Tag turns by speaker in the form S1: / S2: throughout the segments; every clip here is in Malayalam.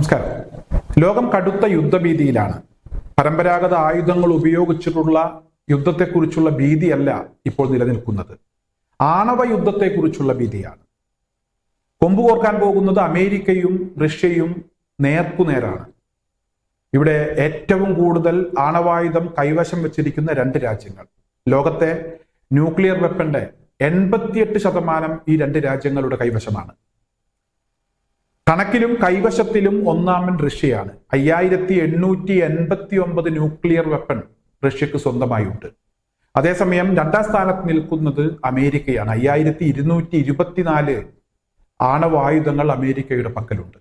S1: നമസ്കാരം. ലോകം കടുത്ത യുദ്ധഭീതിയിലാണ്. പരമ്പരാഗത ആയുധങ്ങൾ ഉപയോഗിച്ചിട്ടുള്ള യുദ്ധത്തെക്കുറിച്ചുള്ള ഭീതിയല്ല ഇപ്പോൾ നിലനിൽക്കുന്നത്. ആണവ യുദ്ധത്തെക്കുറിച്ചുള്ള ഭീതിയാണ്. കൊമ്പുകോർക്കാൻ പോകുന്നത് അമേരിക്കയും റഷ്യയും നേർക്കുനേരാണ്. ഇവിടെ ഏറ്റവും കൂടുതൽ ആണവായുധം കൈവശം വെച്ചിരിക്കുന്ന രണ്ട് രാജ്യങ്ങൾ. ലോകത്തെ ന്യൂക്ലിയർ വെപ്പന്റെ 88% ഈ രണ്ട് രാജ്യങ്ങളുടെ കൈവശമാണ്. കണക്കിലും കൈവശത്തിലും ഒന്നാമൻ റഷ്യയാണ്. 5889 ന്യൂക്ലിയർ വെപ്പൺ റഷ്യക്ക് സ്വന്തമായുണ്ട്. അതേസമയം രണ്ടാം സ്ഥാനത്ത് നിൽക്കുന്നത് അമേരിക്കയാണ്. 5224 ആണവായുധങ്ങൾ അമേരിക്കയുടെ പക്കലുണ്ട്.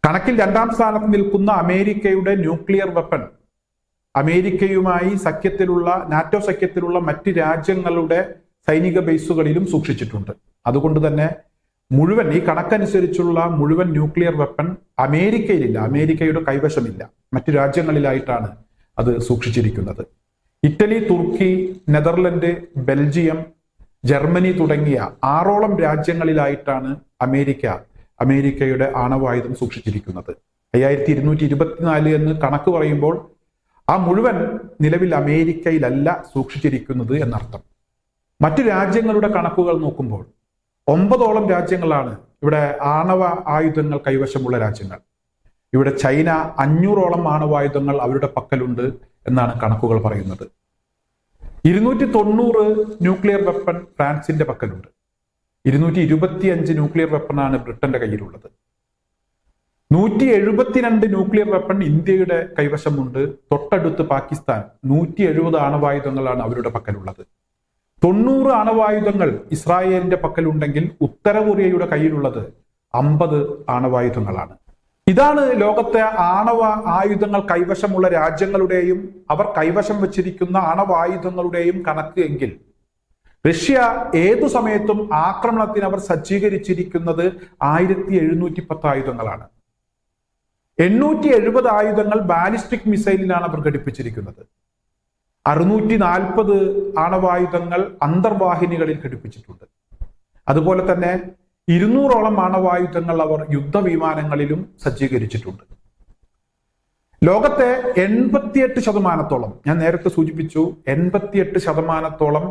S1: കണക്കിൽ രണ്ടാം സ്ഥാനത്ത് നിൽക്കുന്ന അമേരിക്കയുടെ ന്യൂക്ലിയർ വെപ്പൺ അമേരിക്കയുമായി സഖ്യത്തിലുള്ള നാറ്റോ സഖ്യത്തിലുള്ള മറ്റ് രാജ്യങ്ങളുടെ സൈനിക ബേസുകളിലും സൂക്ഷിച്ചിട്ടുണ്ട്. അതുകൊണ്ട് തന്നെ മുഴുവൻ ഈ കണക്കനുസരിച്ചുള്ള മുഴുവൻ ന്യൂക്ലിയർ വെപ്പൺ അമേരിക്കയിലില്ല, അമേരിക്കയുടെ കൈവശമില്ല. മറ്റു രാജ്യങ്ങളിലായിട്ടാണ് അത് സൂക്ഷിച്ചിരിക്കുന്നത്. ഇറ്റലി, തുർക്കി, നെതർലൻഡ്, ബെൽജിയം, ജർമ്മനി തുടങ്ങിയ 6ഓളം രാജ്യങ്ങളിലായിട്ടാണ് അമേരിക്കയുടെ ആണവായുധം സൂക്ഷിച്ചിരിക്കുന്നത്. 5224 എന്ന് കണക്ക് പറയുമ്പോൾ ആ മുഴുവൻ നിലവിൽ അമേരിക്കയിലല്ല സൂക്ഷിച്ചിരിക്കുന്നത് എന്നർത്ഥം. മറ്റു രാജ്യങ്ങളുടെ കണക്കുകൾ നോക്കുമ്പോൾ 9ഓളം രാജ്യങ്ങളാണ് ഇവിടെ ആണവ ആയുധങ്ങൾ കൈവശമുള്ള രാജ്യങ്ങൾ. ഇവിടെ ചൈന 500ഓളം ആണവായുധങ്ങൾ അവരുടെ പക്കലുണ്ട് എന്നാണ് കണക്കുകൾ പറയുന്നത്. 290 ന്യൂക്ലിയർ വെപ്പൺ ഫ്രാൻസിന്റെ പക്കലുണ്ട്. 225 ന്യൂക്ലിയർ വെപ്പണാണ് ബ്രിട്ടന്റെ കയ്യിലുള്ളത്. 172 ന്യൂക്ലിയർ വെപ്പൺ ഇന്ത്യയുടെ കൈവശമുണ്ട്. തൊട്ടടുത്ത് പാകിസ്ഥാൻ 170 ആണവായുധങ്ങളാണ് അവരുടെ പക്കലുള്ളത്. 90 ആണവായുധങ്ങൾ ഇസ്രായേലിന്റെ പക്കലുണ്ടെങ്കിൽ ഉത്തര കൊറിയയുടെ കയ്യിലുള്ളത് 50 ആണവായുധങ്ങളാണ്. ഇതാണ് ലോകത്തെ ആണവ ആയുധങ്ങൾ കൈവശമുള്ള രാജ്യങ്ങളുടെയും അവർ കൈവശം വച്ചിരിക്കുന്ന ആണവായുധങ്ങളുടെയും കണക്ക് എങ്കിൽ റഷ്യ ഏതു സമയത്തും ആക്രമണത്തിന് അവർ സജ്ജീകരിച്ചിരിക്കുന്നത് 1710 ആയുധങ്ങളാണ്. 870 ആയുധങ്ങൾ ബാലിസ്റ്റിക് മിസൈലിലാണ് അവർ ഘടിപ്പിച്ചിരിക്കുന്നത്. 640 ആണവായുധങ്ങൾ അന്തർവാഹിനികളിൽ ഘടിപ്പിച്ചിട്ടുണ്ട്. അതുപോലെ തന്നെ 200ഓളം ആണവായുധങ്ങൾ അവർ യുദ്ധവിമാനങ്ങളിലും സജ്ജീകരിച്ചിട്ടുണ്ട്. ലോകത്തെ 88%, ഞാൻ നേരത്തെ സൂചിപ്പിച്ചു, 88%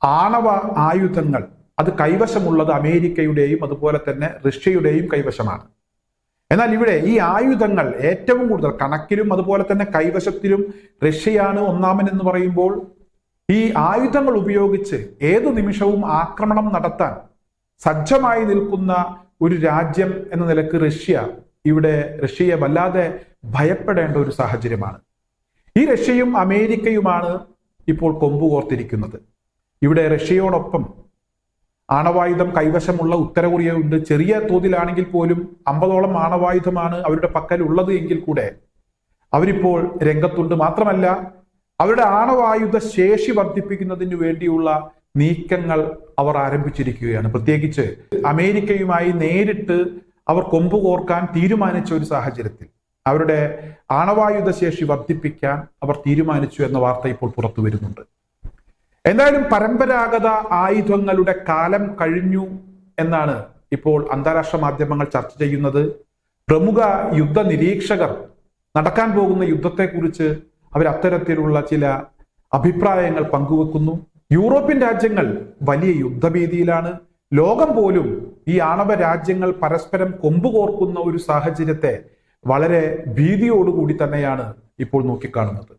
S1: ആണവ ആയുധങ്ങൾ അത് കൈവശമുള്ളത് അമേരിക്കയുടെയും അതുപോലെ തന്നെ റഷ്യയുടെയും കൈവശമാണ്. എന്നാൽ ഇവിടെ ഈ ആയുധങ്ങൾ ഏറ്റവും കൂടുതൽ കണക്കിലും അതുപോലെ തന്നെ കൈവശത്തിലും റഷ്യയാണ് ഒന്നാമൻ എന്ന് പറയുമ്പോൾ ഈ ആയുധങ്ങൾ ഉപയോഗിച്ച് ഏതു നിമിഷവും ആക്രമണം നടത്താൻ സജ്ജമായി നിൽക്കുന്ന ഒരു രാജ്യം എന്ന നിലക്ക് റഷ്യയെ വല്ലാതെ ഭയപ്പെടേണ്ട ഒരു സാഹചര്യമാണ്. ഈ റഷ്യയും അമേരിക്കയുമാണ് ഇപ്പോൾ കൊമ്പുകോർത്തിരിക്കുന്നത്. ഇവിടെ റഷ്യയോടൊപ്പം ആണവായുധം കൈവശമുള്ള ഉത്തര കൊറിയ ഉണ്ട്. ചെറിയ തോതിലാണെങ്കിൽ പോലും 50ഓളം ആണവായുധമാണ് അവരുടെ പക്കലുള്ളത് എങ്കിൽ കൂടെ അവരിപ്പോൾ രംഗത്തുണ്ട്. മാത്രമല്ല അവരുടെ ആണവായുധ ശേഷി വർദ്ധിപ്പിക്കുന്നതിന് വേണ്ടിയുള്ള നീക്കങ്ങൾ അവർ ആരംഭിച്ചിരിക്കുകയാണ്. പ്രത്യേകിച്ച് അമേരിക്കയുമായി നേരിട്ട് അവർ കൊമ്പുകോർക്കാൻ തീരുമാനിച്ച ഒരു സാഹചര്യത്തിൽ അവരുടെ ആണവായുധ ശേഷി വർദ്ധിപ്പിക്കാൻ അവർ തീരുമാനിച്ചു എന്ന വാർത്ത ഇപ്പോൾ പുറത്തു വരുന്നുണ്ട്. എന്തായാലും പരമ്പരാഗത ആയുധങ്ങളുടെ കാലം കഴിഞ്ഞു എന്നാണ് ഇപ്പോൾ അന്താരാഷ്ട്ര മാധ്യമങ്ങൾ ചർച്ച ചെയ്യുന്നത്. പ്രമുഖ യുദ്ധ നിരീക്ഷകർ നടക്കാൻ പോകുന്ന യുദ്ധത്തെക്കുറിച്ച് അവർ അത്തരത്തിലുള്ള ചില അഭിപ്രായങ്ങൾ പങ്കുവെക്കുന്നു. യൂറോപ്യൻ രാജ്യങ്ങൾ വലിയ യുദ്ധഭീതിയിലാണ്. ലോകം പോലും ഈ ആണവ രാജ്യങ്ങൾ പരസ്പരം കൊമ്പുകോർക്കുന്ന ഒരു സാഹചര്യത്തെ വളരെ ഭീതിയോടുകൂടി തന്നെയാണ് ഇപ്പോൾ നോക്കിക്കാണുന്നത്.